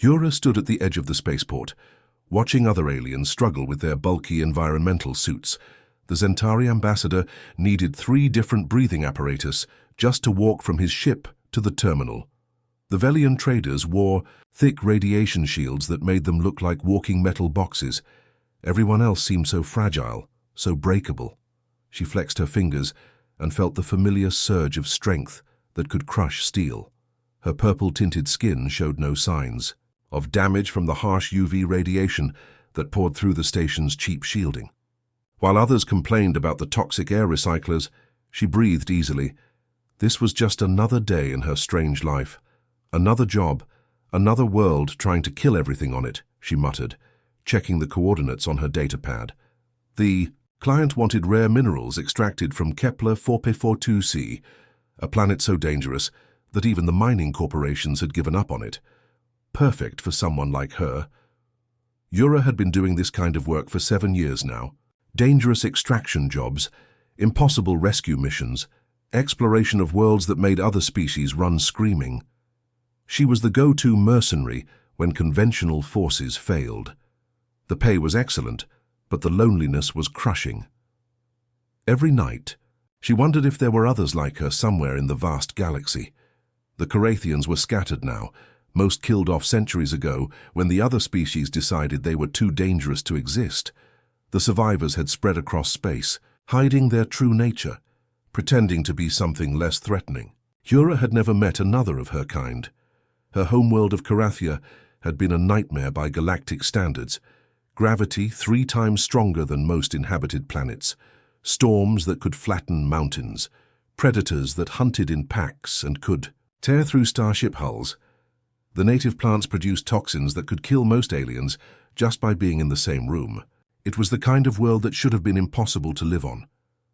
Yura stood at the edge of the spaceport, watching other aliens struggle with their bulky environmental suits. The Zentari ambassador needed 3 different breathing apparatus just to walk from his ship to the terminal. The Velian traders wore thick radiation shields that made them look like walking metal boxes. Everyone else seemed so fragile, so breakable. She flexed her fingers and felt the familiar surge of strength that could crush steel. Her purple-tinted skin showed no signs of damage from the harsh UV radiation that poured through the station's cheap shielding. While others complained about the toxic air recyclers, she breathed easily. This was just another day in her strange life. Another job, another world trying to kill everything on it, she muttered, checking the coordinates on her datapad. The client wanted rare minerals extracted from Kepler 4P42c, a planet so dangerous that even the mining corporations had given up on it. Perfect for someone like her. Yura had been doing this kind of work for 7 years now. Dangerous extraction jobs, impossible rescue missions, exploration of worlds that made other species run screaming. She was the go-to mercenary when conventional forces failed. The pay was excellent, but the loneliness was crushing. Every night, she wondered if there were others like her somewhere in the vast galaxy. The Carathians were scattered now, most killed off centuries ago when the other species decided they were too dangerous to exist. The survivors had spread across space, hiding their true nature, pretending to be something less threatening. Yura had never met another of her kind. Her homeworld of Carathia had been a nightmare by galactic standards. Gravity 3 times stronger than most inhabited planets, storms that could flatten mountains, predators that hunted in packs and could tear through starship hulls. The native plants produced toxins that could kill most aliens just by being in the same room. It was the kind of world that should have been impossible to live on.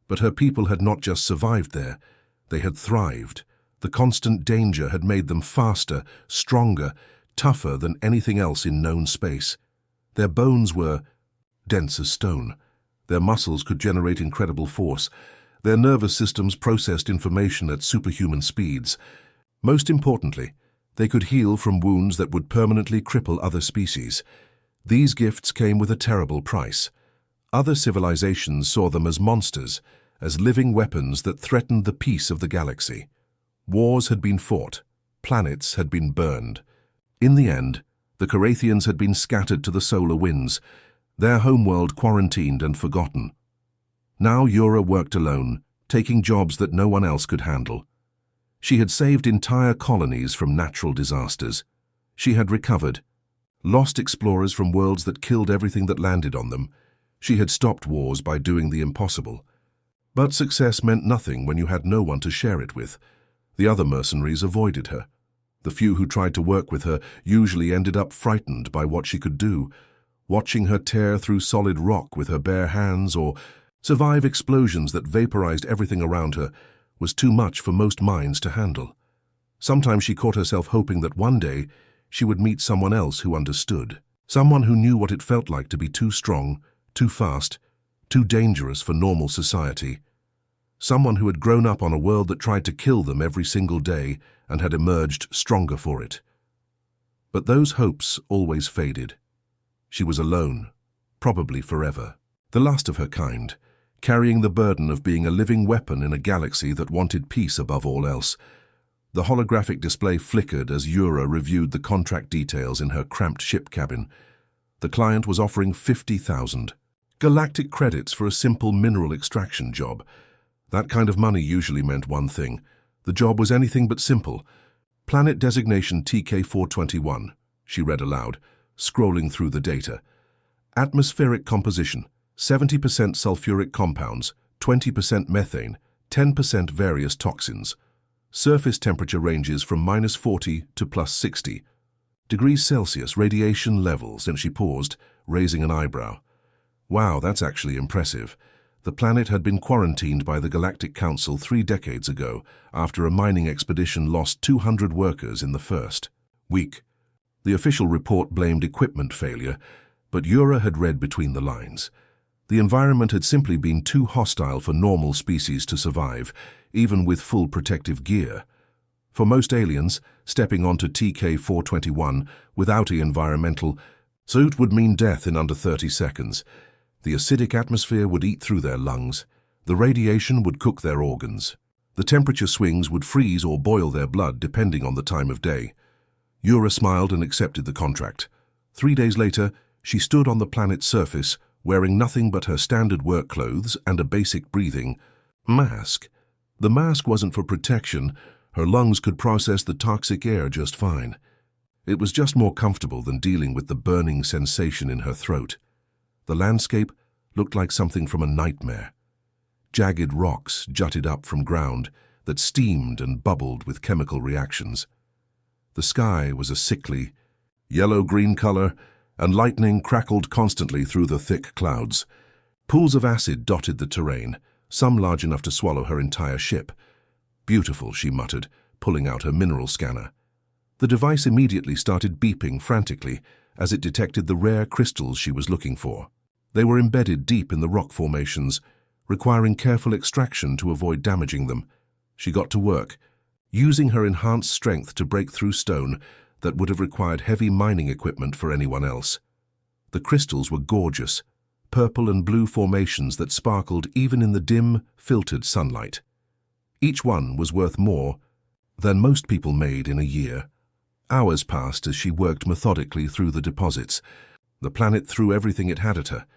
But her people had not just survived there, they had thrived. The constant danger had made them faster, stronger, tougher than anything else in known space. Their bones were dense as stone. Their muscles could generate incredible force. Their nervous systems processed information at superhuman speeds. Most importantly, they could heal from wounds that would permanently cripple other species. These gifts came with a terrible price. Other civilizations saw them as monsters, as living weapons that threatened the peace of the galaxy. Wars had been fought, planets had been burned. In the end, the Carathians had been scattered to the solar winds, their homeworld quarantined and forgotten. Now Yura worked alone, taking jobs that no one else could handle. She had saved entire colonies from natural disasters. She had recovered, lost explorers from worlds that killed everything that landed on them. She had stopped wars by doing the impossible. But success meant nothing when you had no one to share it with. The other mercenaries avoided her. The few who tried to work with her usually ended up frightened by what she could do, watching her tear through solid rock with her bare hands or survive explosions that vaporized everything around her was too much for most minds to handle. Sometimes she caught herself hoping that one day she would meet someone else who understood, someone who knew what it felt like to be too strong, too fast, too dangerous for normal society. Someone who had grown up on a world that tried to kill them every single day and had emerged stronger for it. But those hopes always faded. She was alone, probably forever, the last of her kind, carrying the burden of being a living weapon in a galaxy that wanted peace above all else. The holographic display flickered as Yura reviewed the contract details in her cramped ship cabin. The client was offering 50,000 galactic credits for a simple mineral extraction job. That kind of money usually meant one thing. The job was anything but simple. Planet designation TK421, she read aloud, scrolling through the data. Atmospheric composition, 70% sulfuric compounds, 20% methane, 10% various toxins. Surface temperature ranges from -40 to +60 degrees Celsius radiation levels, and she paused, raising an eyebrow. Wow, that's actually impressive. The planet had been quarantined by the Galactic Council 3 decades ago after a mining expedition lost 200 workers in the first week. The official report blamed equipment failure, but Yura had read between the lines. The environment had simply been too hostile for normal species to survive, even with full protective gear. For most aliens, stepping onto TK-421 without an environmental suit would mean death in under 30 seconds. The acidic atmosphere would eat through their lungs. The radiation would cook their organs. The temperature swings would freeze or boil their blood depending on the time of day. Yura smiled and accepted the contract. 3 days later, she stood on the planet's surface, wearing nothing but her standard work clothes and a basic breathing mask. The mask wasn't for protection. Her lungs could process the toxic air just fine. It was just more comfortable than dealing with the burning sensation in her throat. The landscape looked like something from a nightmare. Jagged rocks jutted up from ground that steamed and bubbled with chemical reactions. The sky was a sickly, yellow-green color, and lightning crackled constantly through the thick clouds. Pools of acid dotted the terrain, some large enough to swallow her entire ship. "Beautiful," she muttered, pulling out her mineral scanner. The device immediately started beeping frantically as it detected the rare crystals she was looking for. They were embedded deep in the rock formations, requiring careful extraction to avoid damaging them. She got to work, using her enhanced strength to break through stone that would have required heavy mining equipment for anyone else. The crystals were gorgeous, purple and blue formations that sparkled even in the dim, filtered sunlight. Each one was worth more than most people made in a year. Hours passed as she worked methodically through the deposits. The planet threw everything it had at her: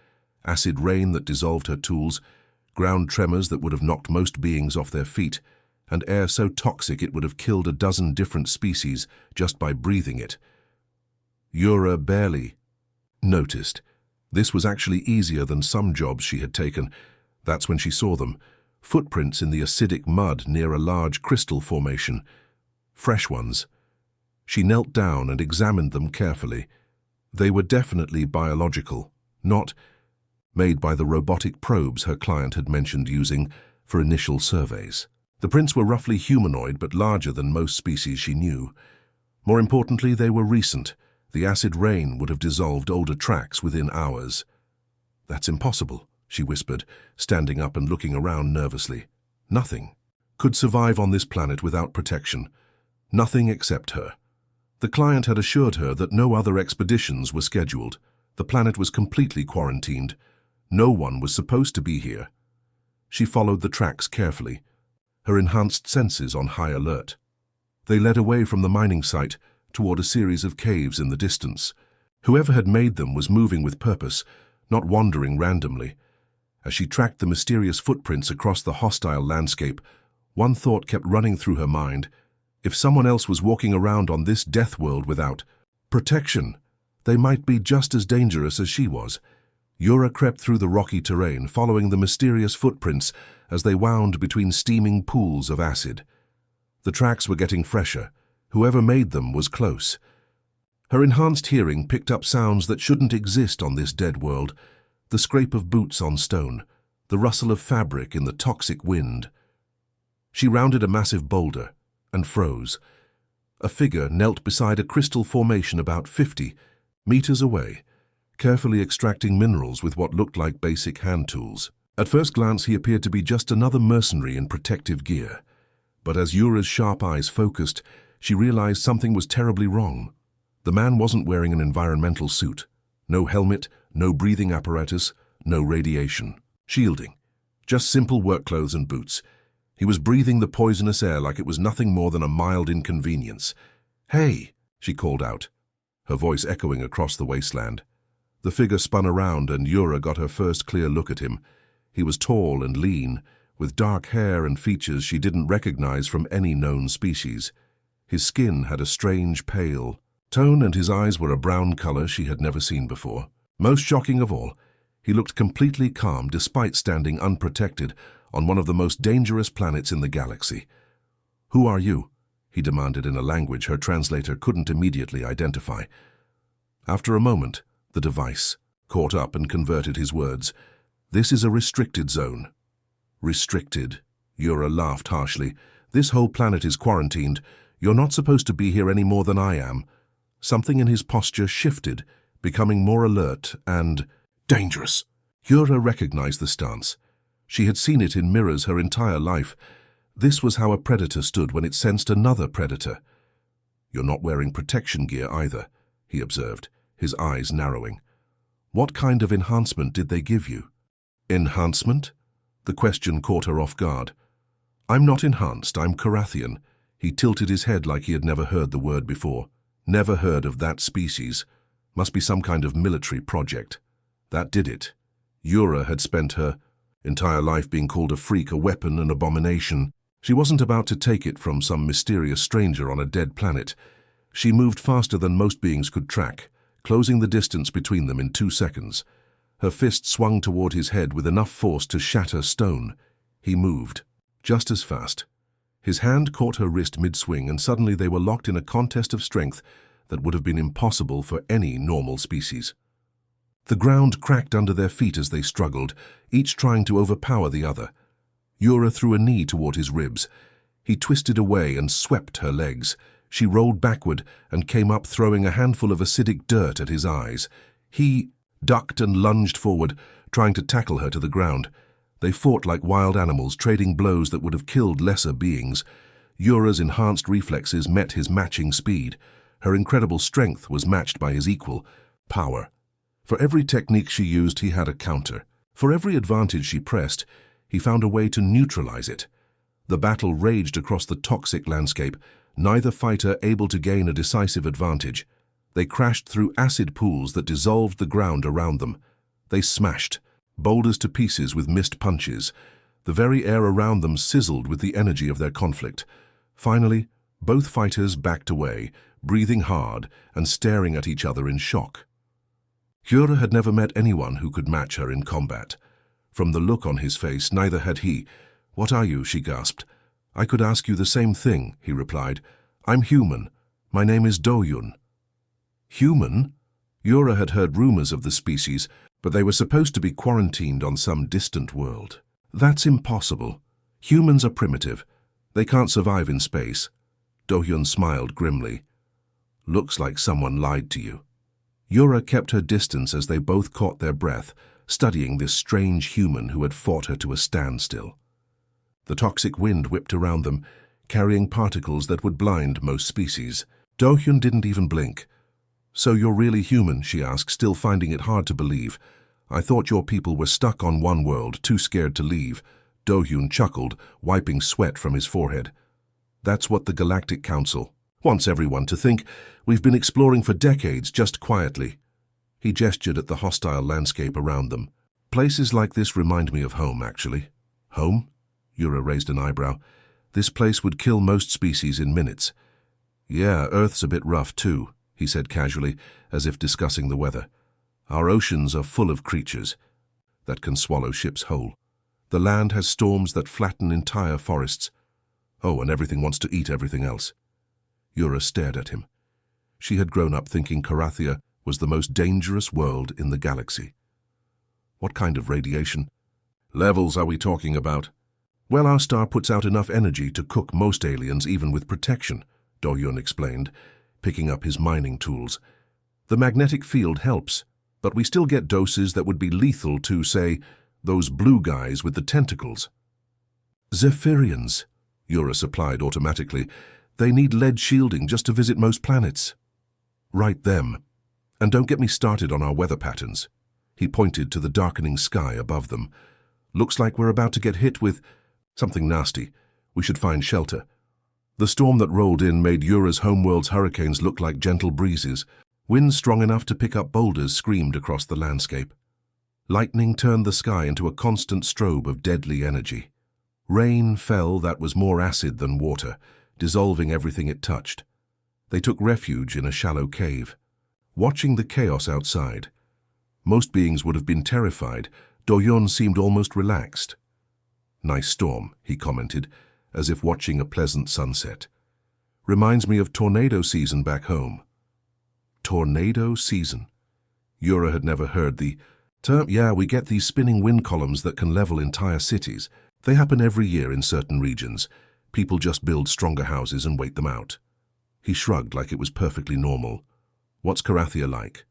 acid rain that dissolved her tools, ground tremors that would have knocked most beings off their feet, and air so toxic it would have killed a dozen different species just by breathing it. Yura barely noticed. This was actually easier than some jobs she had taken. That's when she saw them: footprints in the acidic mud near a large crystal formation. Fresh ones. She knelt down and examined them carefully. They were definitely biological, not made by the robotic probes her client had mentioned using for initial surveys. The prints were roughly humanoid but larger than most species she knew. More importantly, they were recent. The acid rain would have dissolved older tracks within hours. "That's impossible," she whispered, standing up and looking around nervously. Nothing could survive on this planet without protection. Nothing except her. The client had assured her that no other expeditions were scheduled. The planet was completely quarantined. No one was supposed to be here. She followed the tracks carefully, her enhanced senses on high alert. They led away from the mining site toward a series of caves in the distance. Whoever had made them was moving with purpose, not wandering randomly. As she tracked the mysterious footprints across the hostile landscape, one thought kept running through her mind: if someone else was walking around on this death world without protection, they might be just as dangerous as she was. Yura crept through the rocky terrain, following the mysterious footprints as they wound between steaming pools of acid. The tracks were getting fresher. Whoever made them was close. Her enhanced hearing picked up sounds that shouldn't exist on this dead world: the scrape of boots on stone, the rustle of fabric in the toxic wind. She rounded a massive boulder and froze. A figure knelt beside a crystal formation about 50 meters away, carefully extracting minerals with what looked like basic hand tools. At first glance, he appeared to be just another mercenary in protective gear. But as Yura's sharp eyes focused, she realized something was terribly wrong. The man wasn't wearing an environmental suit. No helmet, no breathing apparatus, no radiation shielding. Just simple work clothes and boots. He was breathing the poisonous air like it was nothing more than a mild inconvenience. "Hey!" she called out, her voice echoing across the wasteland. The figure spun around and Yura got her first clear look at him. He was tall and lean, with dark hair and features she didn't recognize from any known species. His skin had a strange pale tone and his eyes were a brown color she had never seen before. Most shocking of all, he looked completely calm despite standing unprotected on one of the most dangerous planets in the galaxy. "Who are you?" he demanded in a language her translator couldn't immediately identify. After a moment, the device caught up and converted his words. "This is a restricted zone." "Restricted?" Yura laughed harshly. "This whole planet is quarantined. You're not supposed to be here any more than I am." Something in his posture shifted, becoming more alert and dangerous. Yura recognized the stance. She had seen it in mirrors her entire life. This was how a predator stood when it sensed another predator. "You're not wearing protection gear either," he observed, his eyes narrowing. "What kind of enhancement did they give you?" "Enhancement?" The question caught her off guard. "I'm not enhanced, I'm Carathian." He tilted his head like he had never heard the word before. Never heard of that species. Must be some kind of military project. That did it. Yura had spent her entire life being called a freak, a weapon, an abomination. She wasn't about to take it from some mysterious stranger on a dead planet. She moved faster than most beings could track, closing the distance between them in 2 seconds. Her fist swung toward his head with enough force to shatter stone. He moved, just as fast. His hand caught her wrist mid-swing, and suddenly they were locked in a contest of strength that would have been impossible for any normal species. The ground cracked under their feet as they struggled, each trying to overpower the other. Yura threw a knee toward his ribs. He twisted away and swept her legs. She rolled backward and came up, throwing a handful of acidic dirt at his eyes. He ducked and lunged forward, trying to tackle her to the ground. They fought like wild animals, trading blows that would have killed lesser beings. Yura's enhanced reflexes met his matching speed. Her incredible strength was matched by his equal power. For every technique she used, he had a counter. For every advantage she pressed, he found a way to neutralize it. The battle raged across the toxic landscape, neither fighter able to gain a decisive advantage. They crashed through acid pools that dissolved the ground around them. They smashed boulders to pieces with missed punches. The very air around them sizzled with the energy of their conflict. Finally, both fighters backed away, breathing hard and staring at each other in shock. Yura had never met anyone who could match her in combat. From the look on his face, neither had he. "What are you?" she gasped. "I could ask you the same thing," he replied. "I'm human. My name is Do-yun." Human? Yura had heard rumors of the species, but they were supposed to be quarantined on some distant world. "That's impossible. Humans are primitive. They can't survive in space." Do-yun smiled grimly. "Looks like someone lied to you." Yura kept her distance as they both caught their breath, studying this strange human who had fought her to a standstill. The toxic wind whipped around them, carrying particles that would blind most species. Do-hyun didn't even blink. "So you're really human?" she asked, still finding it hard to believe. "I thought your people were stuck on one world, too scared to leave." Do-hyun chuckled, wiping sweat from his forehead. "That's what the Galactic Council wants everyone to think. We've been exploring for decades, just quietly." He gestured at the hostile landscape around them. "Places like this remind me of home, actually." "Home?" Yura raised an eyebrow. "This place would kill most species in minutes." "Yeah, Earth's a bit rough too," he said casually, as if discussing the weather. "Our oceans are full of creatures that can swallow ships whole. The land has storms that flatten entire forests. Oh, and everything wants to eat everything else." Yura stared at him. She had grown up thinking Carathia was the most dangerous world in the galaxy. "What kind of radiation levels are we talking about?" "Well, our star puts out enough energy to cook most aliens, even with protection," Do-hyun explained, picking up his mining tools. "The magnetic field helps, but we still get doses that would be lethal to, say, those blue guys with the tentacles." "Zephyrians," Yura supplied automatically. "They need lead shielding just to visit most planets." "Right them. And don't get me started on our weather patterns." He pointed to the darkening sky above them. "Looks like we're about to get hit with something nasty. We should find shelter." The storm that rolled in made Yura's homeworld's hurricanes look like gentle breezes. Winds strong enough to pick up boulders screamed across the landscape. Lightning turned the sky into a constant strobe of deadly energy. Rain fell that was more acid than water, dissolving everything it touched. They took refuge in a shallow cave, watching the chaos outside. Most beings would have been terrified. Do-hyun seemed almost relaxed. "Nice storm," he commented, as if watching a pleasant sunset. "Reminds me of tornado season back home." Tornado season? Yura had never heard the term. "Yeah, we get these spinning wind columns that can level entire cities. They happen every year in certain regions. People just build stronger houses and wait them out." He shrugged like it was perfectly normal. "What's Carathia like?"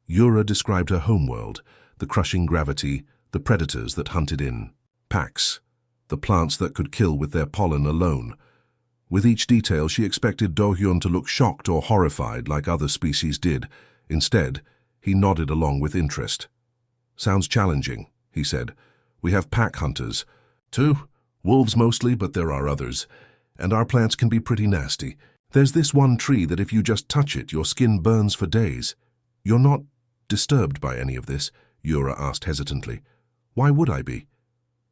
Yura described her homeworld, the crushing gravity, the predators that hunted in packs. the plants that could kill with their pollen alone. With each detail, she expected Do-hyun to look shocked or horrified like other species did. Instead, he nodded along with interest. "Sounds challenging," he said. "We have pack hunters, too. Wolves mostly, but there are others. And our plants can be pretty nasty. There's this one tree that if you just touch it, your skin burns for days." "You're not disturbed by any of this?" Yura asked hesitantly. "Why would I be?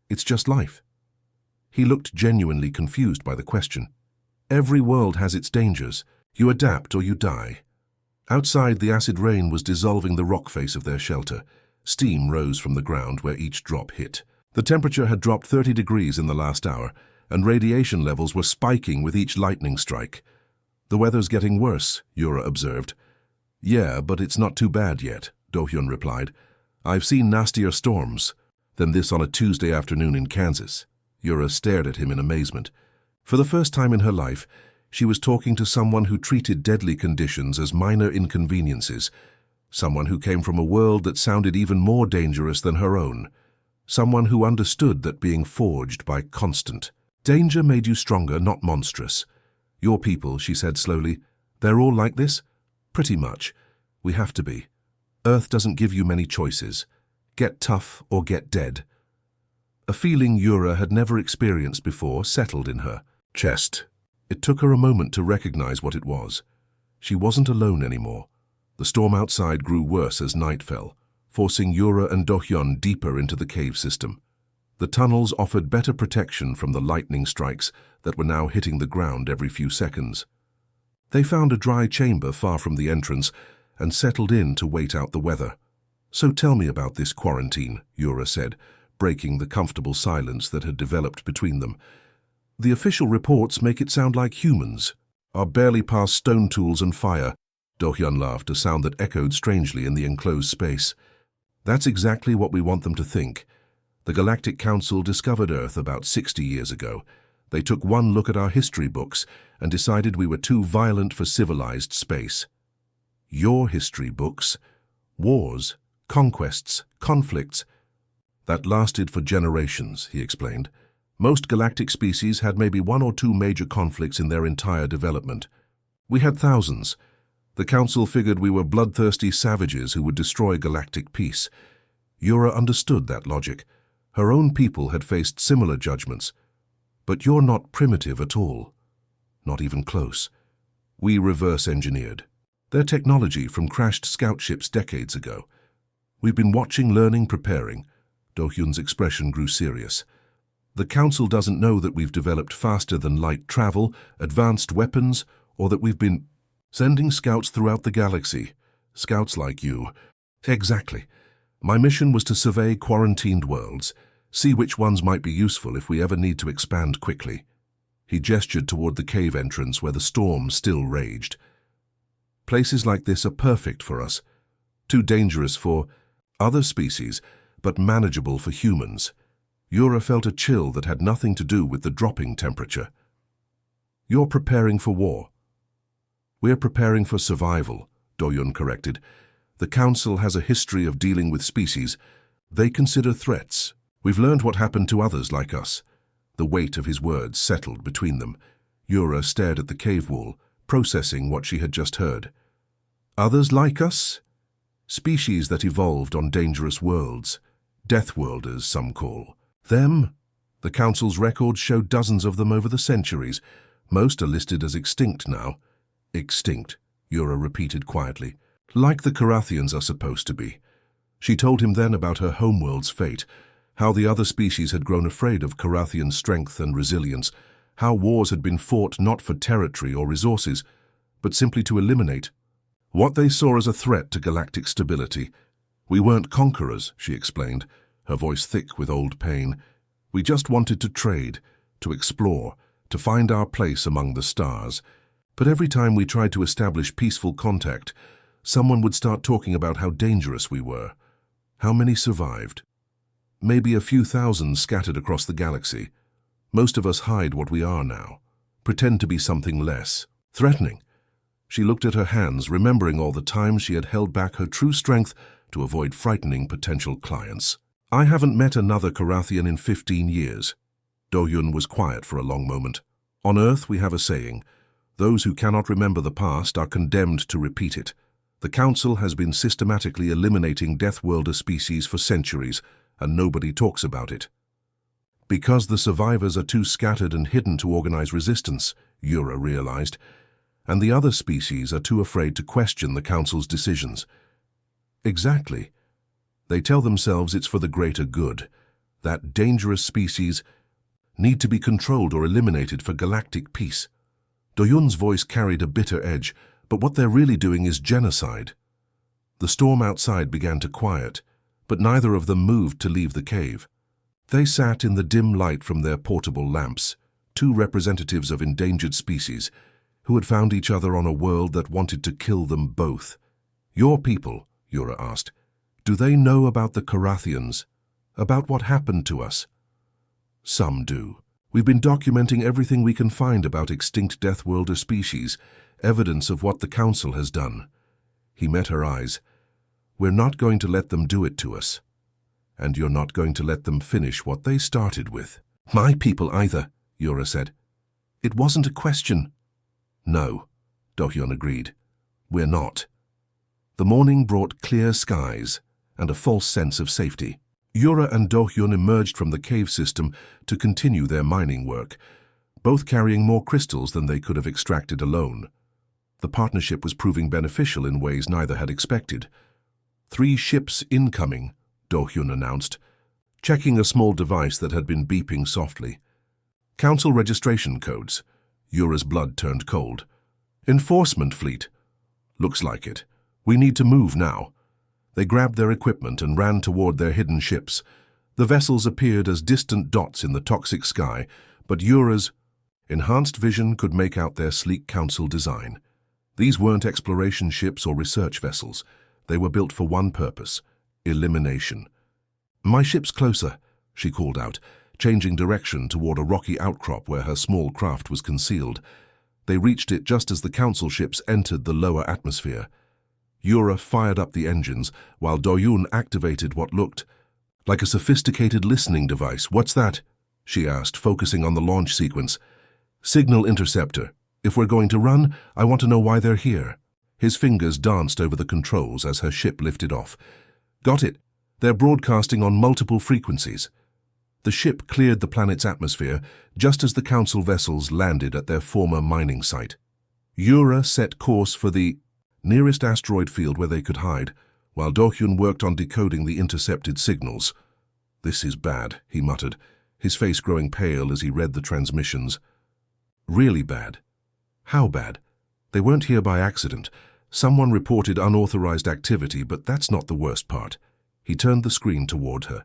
It's just life." He looked genuinely confused by the question. "Every world has its dangers. You adapt or you die." Outside, the acid rain was dissolving the rock face of their shelter. Steam rose from the ground where each drop hit. The temperature had dropped 30 degrees in the last hour, and radiation levels were spiking with each lightning strike. "The weather's getting worse," Yura observed. "Yeah, but it's not too bad yet," Do-hyun replied. "I've seen nastier storms than this on a Tuesday afternoon in Kansas." Yura stared at him in amazement. For the first time in her life, she was talking to someone who treated deadly conditions as minor inconveniences, someone who came from a world that sounded even more dangerous than her own, someone who understood that being forged by constant danger made you stronger, not monstrous. "Your people," she said slowly, "they're all like this?" "Pretty much. We have to be. Earth doesn't give you many choices. Get tough or get dead." A feeling Yura had never experienced before settled in her chest. It took her a moment to recognize what it was. She wasn't alone anymore. The storm outside grew worse as night fell, forcing Yura and Do-hyun deeper into the cave system. The tunnels offered better protection from the lightning strikes that were now hitting the ground every few seconds. They found a dry chamber far from the entrance and settled in to wait out the weather. "So tell me about this quarantine," Yura said, breaking the comfortable silence that had developed between them. "The official reports make it sound like humans are barely past stone tools and fire." Do-hyun laughed, a sound that echoed strangely in the enclosed space. "That's exactly what we want them to think. The Galactic Council discovered Earth about 60 years ago. They took one look at our history books and decided we were too violent for civilized space." "Your history books? Wars, conquests, conflicts?" "That lasted for generations," he explained. "Most galactic species had maybe one or two major conflicts in their entire development. We had thousands. The Council figured we were bloodthirsty savages who would destroy galactic peace." Yura understood that logic. Her own people had faced similar judgments. "But you're not primitive at all. Not even close. We reverse-engineered their technology from crashed scout ships decades ago. We've been watching, learning, preparing." Do-hyun's expression grew serious. "The Council doesn't know that we've developed faster than light travel, advanced weapons, or that we've been sending scouts throughout the galaxy. Scouts like you." "Exactly. My mission was to survey quarantined worlds, see which ones might be useful if we ever need to expand quickly." He gestured toward the cave entrance where the storm still raged. "Places like this are perfect for us. Too dangerous for other species, but manageable for humans." Yura felt a chill that had nothing to do with the dropping temperature. "You're preparing for war." "We're preparing for survival," Do-hyun corrected. "The Council has a history of dealing with species they consider threats. We've learned what happened to others like us." The weight of his words settled between them. Yura stared at the cave wall, processing what she had just heard. "Others like us?" "Species that evolved on dangerous worlds. Deathworlders, some call them." The Council's records show dozens of them over the centuries. Most are listed as extinct now. "Extinct," Yura repeated quietly. "Like the Carathians are supposed to be." She told him then about her homeworld's fate, how the other species had grown afraid of Carathian strength and resilience, how wars had been fought not for territory or resources, but simply to eliminate what they saw as a threat to galactic stability. "We weren't conquerors," she explained, her voice thick with old pain. "We just wanted to trade, to explore, to find our place among the stars. But every time we tried to establish peaceful contact, someone would start talking about how dangerous we were. How many survived? Maybe a few thousand scattered across the galaxy. Most of us hide what we are now, pretend to be something less threatening." She looked at her hands, remembering all the times she had held back her true strength to avoid frightening potential clients. "I haven't met another Carathian in 15 years. Do-hyun was quiet for a long moment. On Earth we have a saying, those who cannot remember the past are condemned to repeat it. The Council has been systematically eliminating Deathworlder species for centuries, and nobody talks about it. Because the survivors are too scattered and hidden to organize resistance, Yura realized, and the other species are too afraid to question the Council's decisions. Exactly. They tell themselves it's for the greater good, that dangerous species need to be controlled or eliminated for galactic peace. Do-hyun's voice carried a bitter edge, but what they're really doing is genocide. The storm outside began to quiet, but neither of them moved to leave the cave. They sat in the dim light from their portable lamps, two representatives of endangered species, who had found each other on a world that wanted to kill them both. Your people, Yura asked, do they know about the Carathians? About what happened to us? Some do. We've been documenting everything we can find about extinct Deathworlder species, evidence of what the Council has done. He met her eyes. We're not going to let them do it to us. And you're not going to let them finish what they started with. My people either, Yura said. It wasn't a question. No, Do-hyun agreed. We're not. The morning brought clear skies and a false sense of safety. Yura and Do-hyun emerged from the cave system to continue their mining work, both carrying more crystals than they could have extracted alone. The partnership was proving beneficial in ways neither had expected. 3 ships incoming, Do-hyun announced, checking a small device that had been beeping softly. Council registration codes. Yura's blood turned cold. Enforcement fleet. Looks like it. We need to move now. They grabbed their equipment and ran toward their hidden ships. The vessels appeared as distant dots in the toxic sky, but Yura's enhanced vision could make out their sleek Council design. These weren't exploration ships or research vessels. They were built for one purpose: elimination. My ship's closer, she called out, changing direction toward a rocky outcrop where her small craft was concealed. They reached it just as the Council ships entered the lower atmosphere. Yura fired up the engines, while Do-hyun activated what looked like a sophisticated listening device. What's that? She asked, focusing on the launch sequence. Signal interceptor. If we're going to run, I want to know why they're here. His fingers danced over the controls as her ship lifted off. Got it. They're broadcasting on multiple frequencies. The ship cleared the planet's atmosphere just as the Council vessels landed at their former mining site. Yura set course for the nearest asteroid field where they could hide, while Do-hyun worked on decoding the intercepted signals. This is bad, he muttered, his face growing pale as he read the transmissions. Really bad. How bad? They weren't here by accident. Someone reported unauthorized activity, but that's not the worst part. He turned the screen toward her.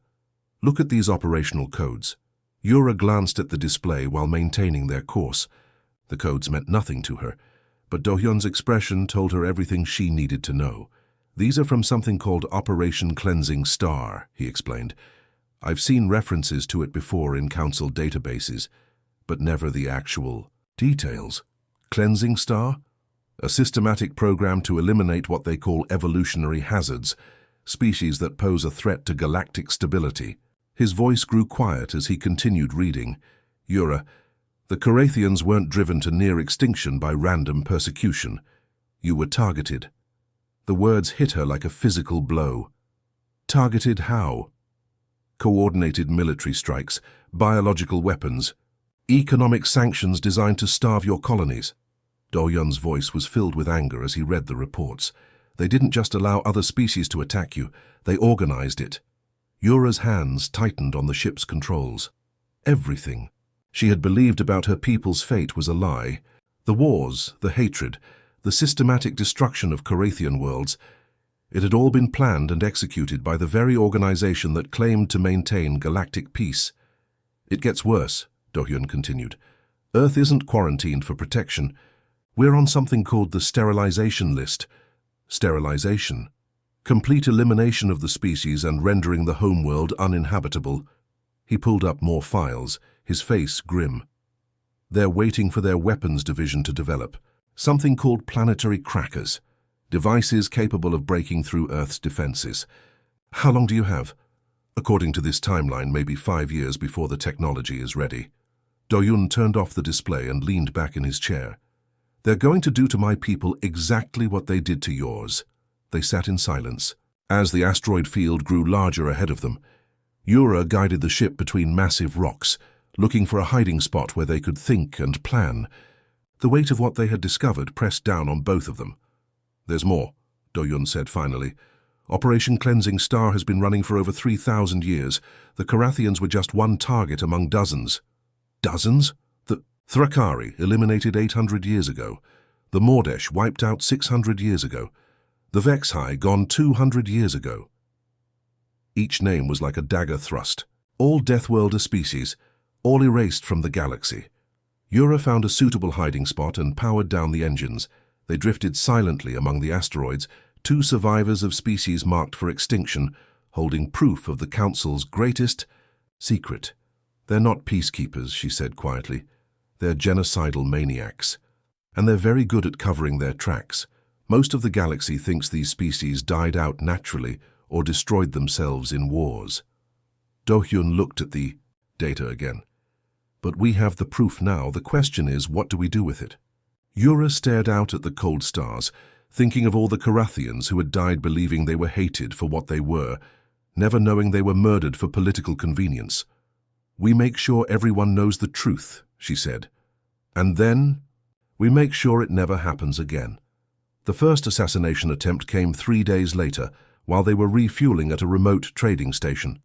Look at these operational codes. Yura glanced at the display while maintaining their course. The codes meant nothing to her, but Do-hyun's expression told her everything she needed to know. These are from something called Operation Cleansing Star, he explained. I've seen references to it before in Council databases, but never the actual details. Cleansing Star? A systematic program to eliminate what they call evolutionary hazards, species that pose a threat to galactic stability. His voice grew quiet as he continued reading. Yura, the Carathians weren't driven to near extinction by random persecution. You were targeted. The words hit her like a physical blow. Targeted how? Coordinated military strikes, biological weapons, economic sanctions designed to starve your colonies. Do-hyun's voice was filled with anger as he read the reports. They didn't just allow other species to attack you, they organized it. Yura's hands tightened on the ship's controls. Everything she had believed about her people's fate was a lie. The wars, the hatred, the systematic destruction of Carathian worlds, it had all been planned and executed by the very organization that claimed to maintain galactic peace. It gets worse, Do-hyun continued. Earth isn't quarantined for protection. We're on something called the sterilization list. Sterilization. Complete elimination of the species and rendering the homeworld uninhabitable. He pulled up more files, his face grim. They're waiting for their weapons division to develop. Something called planetary crackers. Devices capable of breaking through Earth's defenses. How long do you have? According to this timeline, maybe 5 years before the technology is ready. Do-hyun turned off the display and leaned back in his chair. "They're going to do to my people exactly what they did to yours." They sat in silence. As the asteroid field grew larger ahead of them, Yura guided the ship between massive rocks, looking for a hiding spot where they could think and plan. The weight of what they had discovered pressed down on both of them. "There's more," Do-hyun said finally. "Operation Cleansing Star has been running for over 3,000 years. The Carathians were just one target among dozens." "Dozens?" "The Thrakari eliminated 800 years ago. The Mordesh wiped out 600 years ago. The Vexhai gone 200 years ago." Each name was like a dagger thrust. All Deathworlder species, all erased from the galaxy. Yura found a suitable hiding spot and powered down the engines. They drifted silently among the asteroids, two survivors of species marked for extinction, holding proof of the Council's greatest secret. "They're not peacekeepers," she said quietly. "They're genocidal maniacs. And they're very good at covering their tracks. Most of the galaxy thinks these species died out naturally or destroyed themselves in wars." Do-hyun looked at the data again. "But we have the proof now. The question is, what do we do with it?" Yura stared out at the cold stars, thinking of all the Carathians who had died believing they were hated for what they were, never knowing they were murdered for political convenience. "We make sure everyone knows the truth," she said. "And then we make sure it never happens again." The first assassination attempt came 3 days later, while they were refueling at a remote trading station.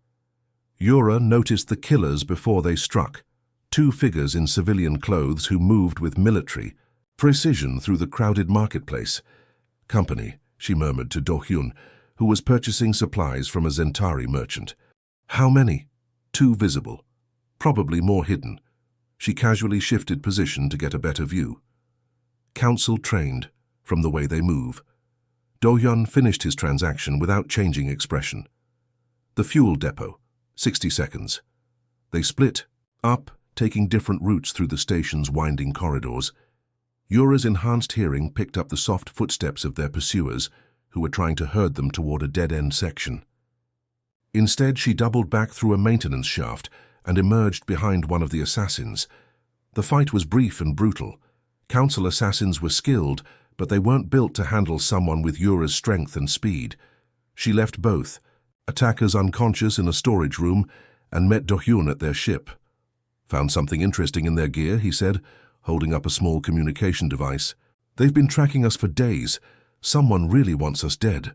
Yura noticed the killers before they struck, two figures in civilian clothes who moved with military precision through the crowded marketplace. "Company," she murmured to Do-hyun, who was purchasing supplies from a Zentari merchant. "How many?" "Two visible. Probably more hidden." She casually shifted position to get a better view. "Council trained, from the way they move." Do-hyun finished his transaction without changing expression. "The fuel depot, 60 seconds." They split up, taking different routes through the station's winding corridors. Yura's enhanced hearing picked up the soft footsteps of their pursuers, who were trying to herd them toward a dead-end section. Instead, she doubled back through a maintenance shaft and emerged behind one of the assassins. The fight was brief and brutal. Council assassins were skilled, but they weren't built to handle someone with Yura's strength and speed. She left both, attackers unconscious in a storage room, and met Do-hyun at their ship. "Found something interesting in their gear," he said, holding up a small communication device. "They've been tracking us for days. Someone really wants us dead."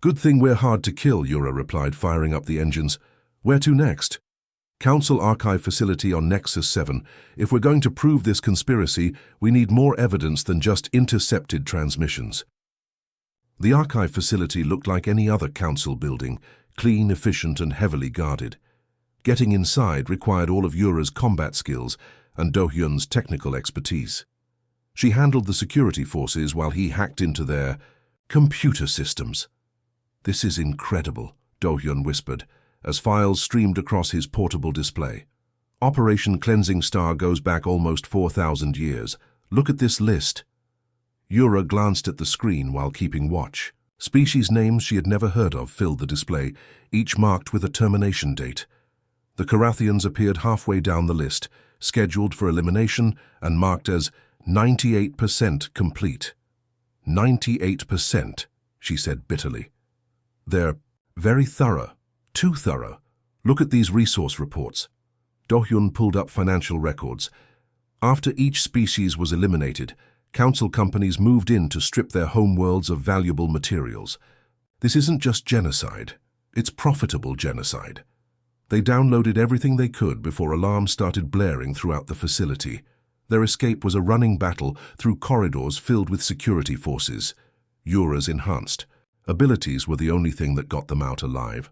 "Good thing we're hard to kill," Yura replied, firing up the engines. "Where to next?" "Council Archive Facility on Nexus 7. If we're going to prove this conspiracy, we need more evidence than just intercepted transmissions." The archive facility looked like any other council building, clean, efficient, and heavily guarded. Getting inside required all of Yura's combat skills and Do-hyun's technical expertise. She handled the security forces while he hacked into their computer systems. "This is incredible," Do-hyun whispered, as files streamed across his portable display. "Operation Cleansing Star goes back almost 4,000 years. Look at this list." Yura glanced at the screen while keeping watch. Species names she had never heard of filled the display, each marked with a termination date. The Carathians appeared halfway down the list, scheduled for elimination and marked as 98% complete. 98%, she said bitterly. "They're very thorough. Too thorough. Look at these resource reports." Do-hyun pulled up financial records. After each species was eliminated, council companies moved in to strip their homeworlds of valuable materials. This isn't just genocide. It's profitable genocide. They downloaded everything they could before alarms started blaring throughout the facility. Their escape was a running battle through corridors filled with security forces. Yura's enhanced. Abilities were the only thing that got them out alive.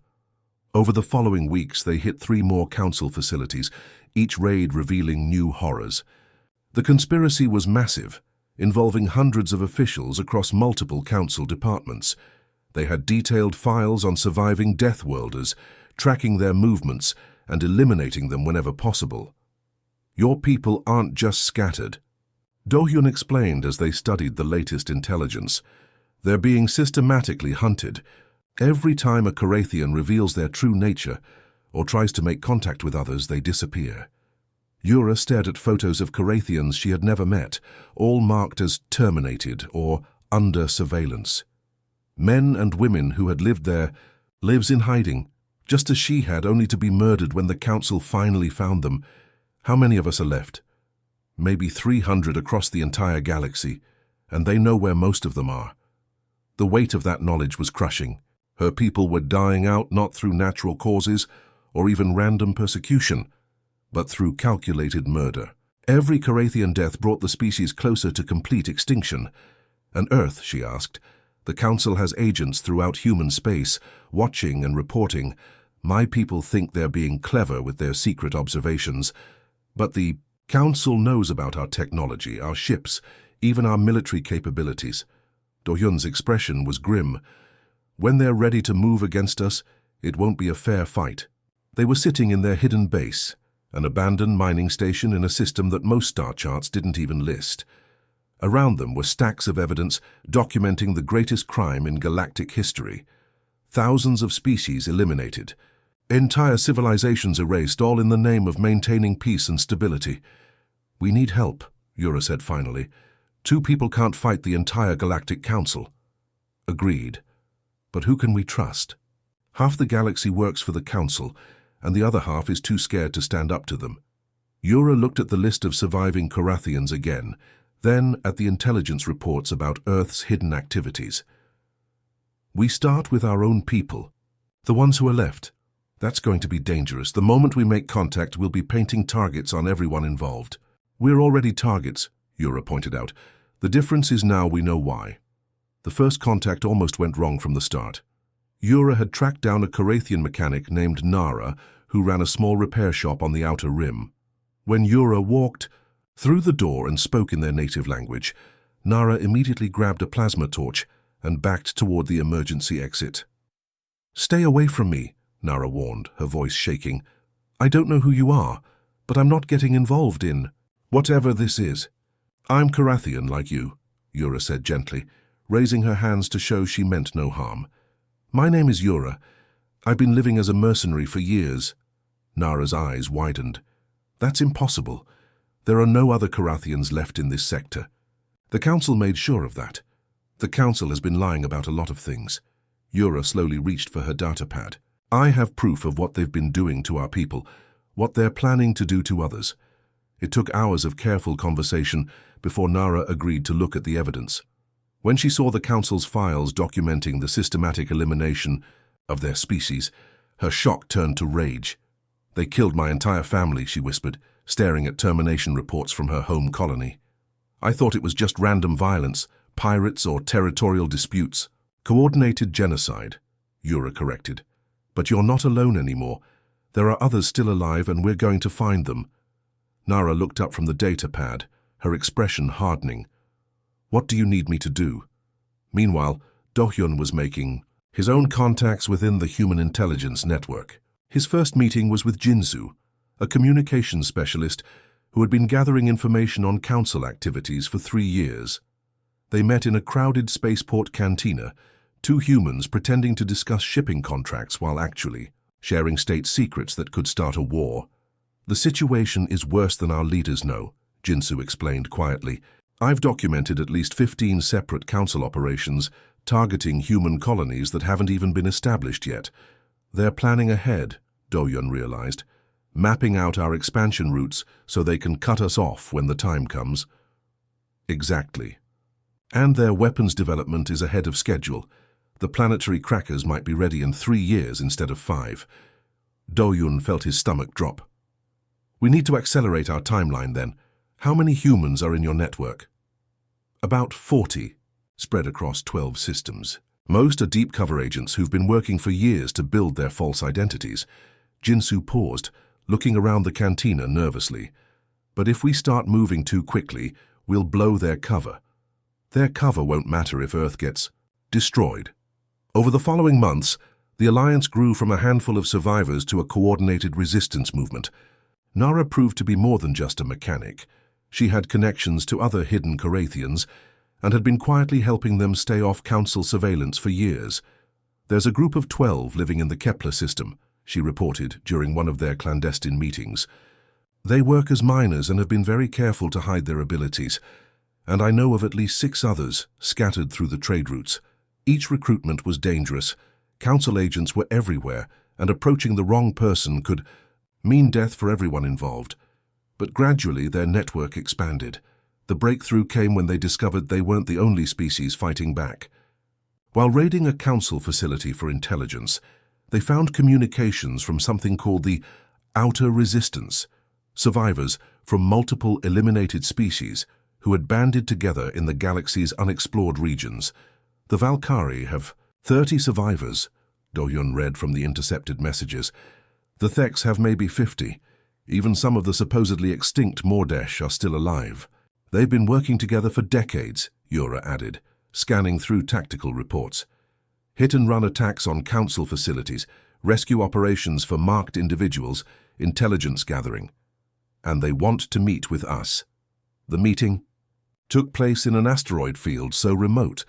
Over the following weeks, they hit 3 more council facilities, each raid revealing new horrors. The conspiracy was massive, involving hundreds of officials across multiple council departments. They had detailed files on surviving Deathworlders, tracking their movements and eliminating them whenever possible. "Your people aren't just scattered," Do-hyun explained as they studied the latest intelligence. "They're being systematically hunted. Every time a Carathian reveals their true nature or tries to make contact with others, they disappear. Yura stared at photos of Carathians she had never met, all marked as terminated or under surveillance. Men and women who had lived there, lives in hiding, just as she had, only to be murdered when the council finally found them. How many of us are left? Maybe 300 across the entire galaxy, and they know where most of them are. The weight of that knowledge was crushing. Her people were dying out not through natural causes or even random persecution, but through calculated murder. Every Carathian death brought the species closer to complete extinction. And Earth, she asked, the Council has agents throughout human space, watching and reporting. My people think they're being clever with their secret observations, but the Council knows about our technology, our ships, even our military capabilities. Do-hyun's expression was grim. When they're ready to move against us, it won't be a fair fight. They were sitting in their hidden base, an abandoned mining station in a system that most star charts didn't even list. Around them were stacks of evidence documenting the greatest crime in galactic history. Thousands of species eliminated. Entire civilizations erased, all in the name of maintaining peace and stability. We need help, Yura said finally. 2 people can't fight the entire Galactic Council. Agreed. But who can we trust? Half the galaxy works for the Council, and the other half is too scared to stand up to them. Yura looked at the list of surviving Carathians again, then at the intelligence reports about Earth's hidden activities. We start with our own people, the ones who are left. That's going to be dangerous. The moment we make contact, we'll be painting targets on everyone involved. We're already targets, Yura pointed out. The difference is now we know why. The first contact almost went wrong from the start. Yura had tracked down a Carathian mechanic named Nara, who ran a small repair shop on the outer rim. When Yura walked through the door and spoke in their native language, Nara immediately grabbed a plasma torch and backed toward the emergency exit. "Stay away from me," Nara warned, her voice shaking. "I don't know who you are, but I'm not getting involved in whatever this is." "I'm Carathian like you," Yura said gently, raising her hands to show she meant no harm. "My name is Yura. I've been living as a mercenary for years." Nara's eyes widened. "That's impossible. There are no other Carathians left in this sector." The Council made sure of that. The Council has been lying about a lot of things. Yura slowly reached for her datapad. "I have proof of what they've been doing to our people, what they're planning to do to others." It took hours of careful conversation before Nara agreed to look at the evidence. When she saw the Council's files documenting the systematic elimination of their species, her shock turned to rage. "They killed my entire family," she whispered, staring at termination reports from her home colony. "I thought it was just random violence, pirates or territorial disputes." "Coordinated genocide," Yura corrected. "But you're not alone anymore. There are others still alive and we're going to find them." Nara looked up from the datapad, her expression hardening. "What do you need me to do?" Meanwhile, Do-hyun was making his own contacts within the Human Intelligence Network. His first meeting was with Jinsu, a communications specialist who had been gathering information on council activities for 3 years. They met in a crowded spaceport cantina, 2 humans pretending to discuss shipping contracts while actually sharing state secrets that could start a war. "The situation is worse than our leaders know," Jinsu explained quietly. "I've documented at least 15 separate council operations targeting human colonies that haven't even been established yet. They're planning ahead," Do-hyun realized, "mapping out our expansion routes so they can cut us off when the time comes." "Exactly. And their weapons development is ahead of schedule. The planetary crackers might be ready in 3 years instead of 5. Do-hyun felt his stomach drop. "We need to accelerate our timeline then. How many humans are in your network?" "About 40, spread across 12 systems. Most are deep cover agents who've been working for years to build their false identities." Jinsu paused, looking around the cantina nervously. "But if we start moving too quickly, we'll blow their cover. Their cover won't matter if Earth gets destroyed." Over the following months, the Alliance grew from a handful of survivors to a coordinated resistance movement. Nara proved to be more than just a mechanic. She had connections to other hidden Carathians and had been quietly helping them stay off Council surveillance for years. "There's a group of 12 living in the Kepler system," she reported during one of their clandestine meetings. They work as miners and have been very careful to hide their abilities, and I know of at least 6 others scattered through the trade routes. Each recruitment was dangerous. Council agents were everywhere, and approaching the wrong person could mean death for everyone involved. But gradually their network expanded. The breakthrough came when they discovered they weren't the only species fighting back. While raiding a council facility for intelligence, they found communications from something called the Outer Resistance, survivors from multiple eliminated species who had banded together in the galaxy's unexplored regions. The Valkyrie have 30 survivors, Do-hyun read from the intercepted messages. The Theks have maybe 50. Even some of the supposedly extinct Mordesh are still alive. They've been working together for decades, Yura added, scanning through tactical reports. Hit-and-run attacks on council facilities, rescue operations for marked individuals, intelligence gathering. And they want to meet with us. The meeting took place in an asteroid field so remote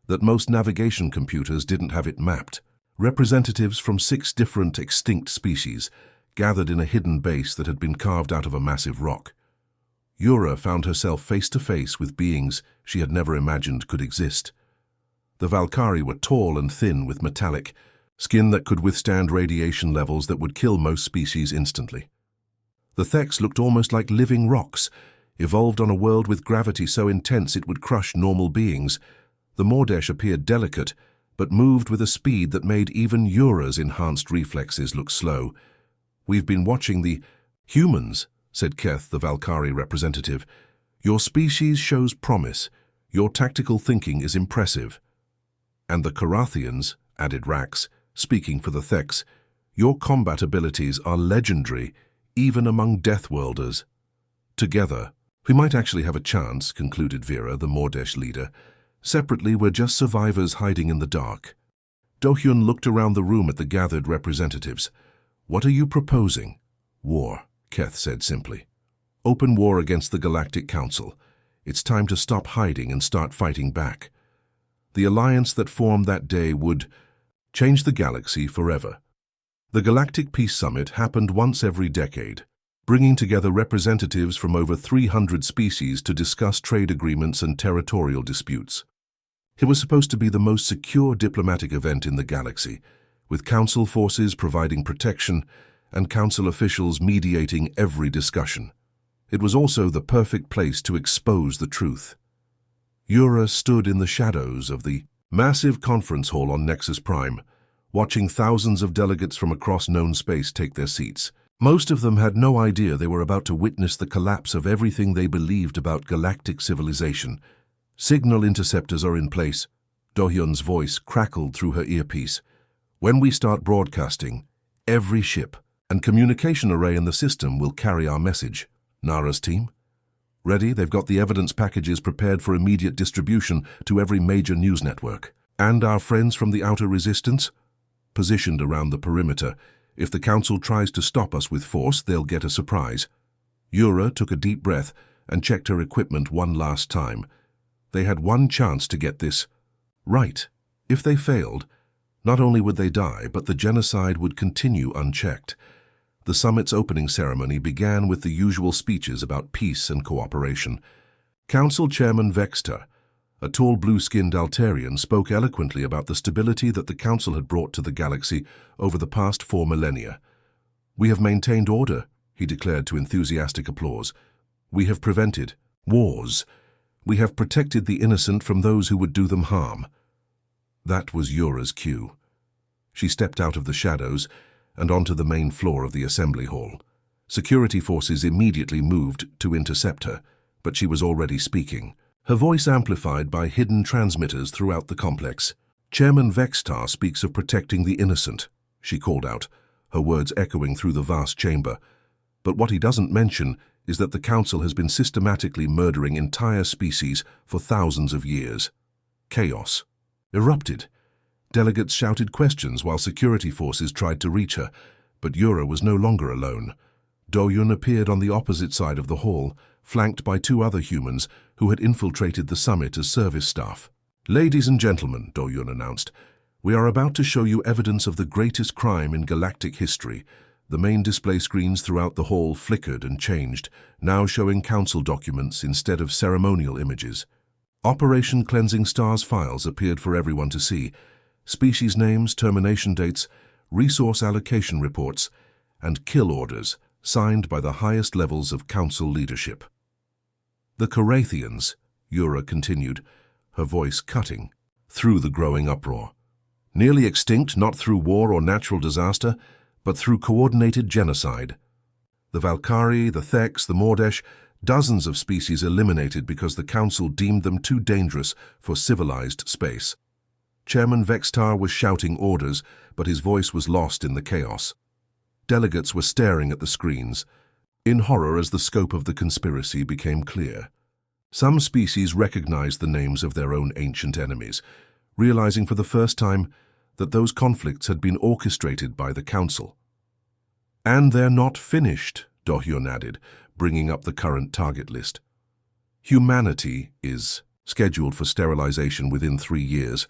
that most navigation computers didn't have it mapped. Representatives from 6 different extinct species gathered in a hidden base that had been carved out of a massive rock. Yura found herself face to face with beings she had never imagined could exist. The Valkyrie were tall and thin with metallic skin that could withstand radiation levels that would kill most species instantly. The Theks looked almost like living rocks, evolved on a world with gravity so intense it would crush normal beings. The Mordesh appeared delicate, but moved with a speed that made even Yura's enhanced reflexes look slow. "We've been watching the humans," said Keth, the Valkyrie representative. "Your species shows promise. Your tactical thinking is impressive." "And the Karathians," added Rax, speaking for the Theks, "your combat abilities are legendary, even among Deathworlders. Together, we might actually have a chance," concluded Vera, the Mordesh leader. "Separately, we're just survivors hiding in the dark." Do-hyun looked around the room at the gathered representatives. "What are you proposing?" "War," Keth said simply. "Open war against the Galactic Council. It's time to stop hiding and start fighting back. The alliance that formed that day would change the galaxy forever." The Galactic Peace Summit happened once every decade, bringing together representatives from over 300 species to discuss trade agreements and territorial disputes. It was supposed to be the most secure diplomatic event in the galaxy, with Council forces providing protection and Council officials mediating every discussion. It was also the perfect place to expose the truth. Yura stood in the shadows of the massive conference hall on Nexus Prime, watching thousands of delegates from across known space take their seats. Most of them had no idea they were about to witness the collapse of everything they believed about galactic civilization. "Signal interceptors are in place," Do-hyun's voice crackled through her earpiece. "When we start broadcasting, every ship and communication array in the system will carry our message." "Nara's team?" "Ready, they've got the evidence packages prepared for immediate distribution to every major news network." "And our friends from the Outer Resistance?" "Positioned around the perimeter. If the Council tries to stop us with force, they'll get a surprise." Yura took a deep breath and checked her equipment one last time. They had one chance to get this right. If they failed, not only would they die, but the genocide would continue unchecked. The summit's opening ceremony began with the usual speeches about peace and cooperation. Council Chairman Vexter, a tall blue-skinned Altarian, spoke eloquently about the stability that the Council had brought to the galaxy over the past 4 millennia. "We have maintained order," he declared to enthusiastic applause. "We have prevented wars. We have protected the innocent from those who would do them harm." That was Yura's cue. She stepped out of the shadows and onto the main floor of the assembly hall. Security forces immediately moved to intercept her, but she was already speaking, her voice amplified by hidden transmitters throughout the complex. "Chairman Vextar speaks of protecting the innocent," she called out, her words echoing through the vast chamber. "But what he doesn't mention is that the Council has been systematically murdering entire species for thousands of years." Chaos erupted. Delegates shouted questions while security forces tried to reach her, but Yura was no longer alone. Do-hyun appeared on the opposite side of the hall, flanked by 2 other humans who had infiltrated the summit as service staff. "Ladies and gentlemen," Do-hyun announced, "we are about to show you evidence of the greatest crime in galactic history, The main display screens throughout the hall flickered and changed, now showing council documents instead of ceremonial images. Operation Cleansing Stars files appeared for everyone to see: species names, termination dates, resource allocation reports, and kill orders signed by the highest levels of council leadership. The Carathians, Yura continued, her voice cutting through the growing uproar. Nearly extinct not through war or natural disaster, but through coordinated genocide. The Valkyrie, the Thex, the Mordesh, dozens of species eliminated because the council deemed them too dangerous for civilized space. Chairman Vextar was shouting orders, but his voice was lost in the chaos. Delegates were staring at the screens, in horror as the scope of the conspiracy became clear. Some species recognized the names of their own ancient enemies, realizing for the first time that those conflicts had been orchestrated by the council. "And they're not finished," Dohyun added, bringing up the current target list. "Humanity is scheduled for sterilization within 3 years,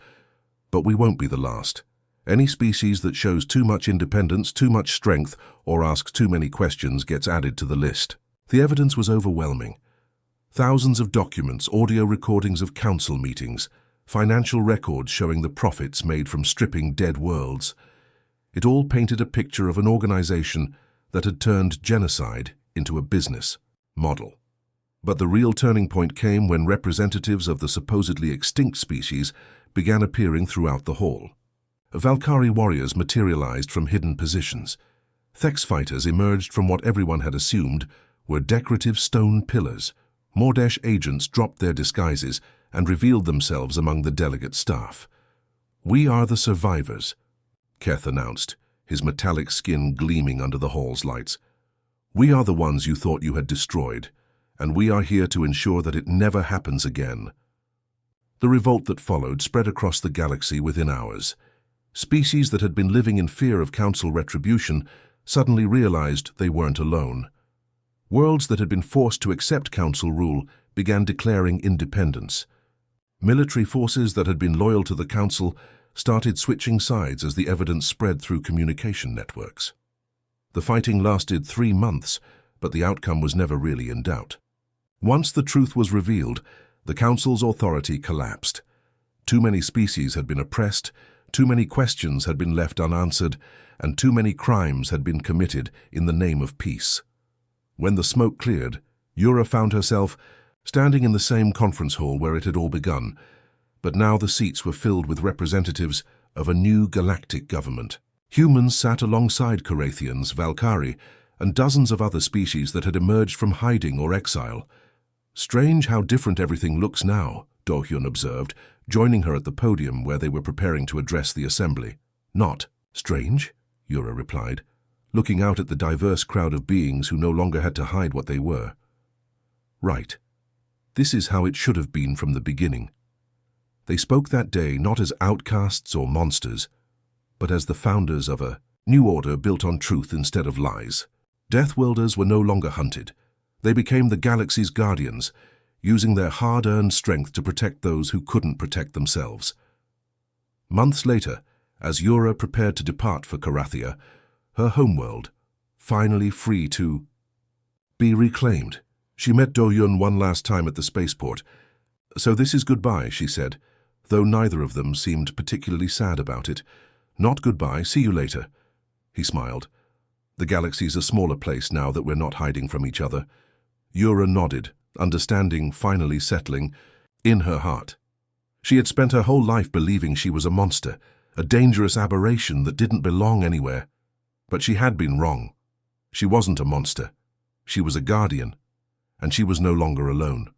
but we won't be the last. Any species that shows too much independence, too much strength, or asks too many questions gets added to the list." The evidence was overwhelming. Thousands of documents, audio recordings of council meetings, financial records showing the profits made from stripping dead worlds. It all painted a picture of an organization that had turned genocide into a business model. But the real turning point came when representatives of the supposedly extinct species began appearing throughout the hall. Valkyrie warriors materialized from hidden positions. Thex fighters emerged from what everyone had assumed were decorative stone pillars. Mordesh agents dropped their disguises and revealed themselves among the delegate staff. "We are the survivors," Keth announced, his metallic skin gleaming under the hall's lights. "We are the ones you thought you had destroyed, and we are here to ensure that it never happens again." The revolt that followed spread across the galaxy within hours. Species that had been living in fear of council retribution suddenly realized they weren't alone. Worlds that had been forced to accept council rule began declaring independence. Military forces that had been loyal to the council started switching sides as the evidence spread through communication networks. The fighting lasted 3 months, but the outcome was never really in doubt. Once the truth was revealed, the council's authority collapsed. Too many species had been oppressed, too many questions had been left unanswered, and too many crimes had been committed in the name of peace. When the smoke cleared, Yura found herself standing in the same conference hall where it had all begun, but now the seats were filled with representatives of a new galactic government. Humans sat alongside Carathians, Valkyrie, and dozens of other species that had emerged from hiding or exile. "Strange how different everything looks now," Dohyun observed, joining her at the podium where they were preparing to address the assembly. "Not strange," Yura replied, looking out at the diverse crowd of beings who no longer had to hide what they were. "Right. This is how it should have been from the beginning." They spoke that day not as outcasts or monsters, but as the founders of a new order built on truth instead of lies. Deathworlders were no longer hunted. They became the galaxy's guardians, using their hard-earned strength to protect those who couldn't protect themselves. Months later, as Yura prepared to depart for Carathia, her homeworld, finally free to be reclaimed, she met Do-Yun one last time at the spaceport. "So this is goodbye," she said, though neither of them seemed particularly sad about it. "Not goodbye, see you later." He smiled. "The galaxy's a smaller place now that we're not hiding from each other." Yura nodded, understanding finally settling in her heart. She had spent her whole life believing she was a monster, a dangerous aberration that didn't belong anywhere. But she had been wrong. She wasn't a monster. She was a guardian, and she was no longer alone.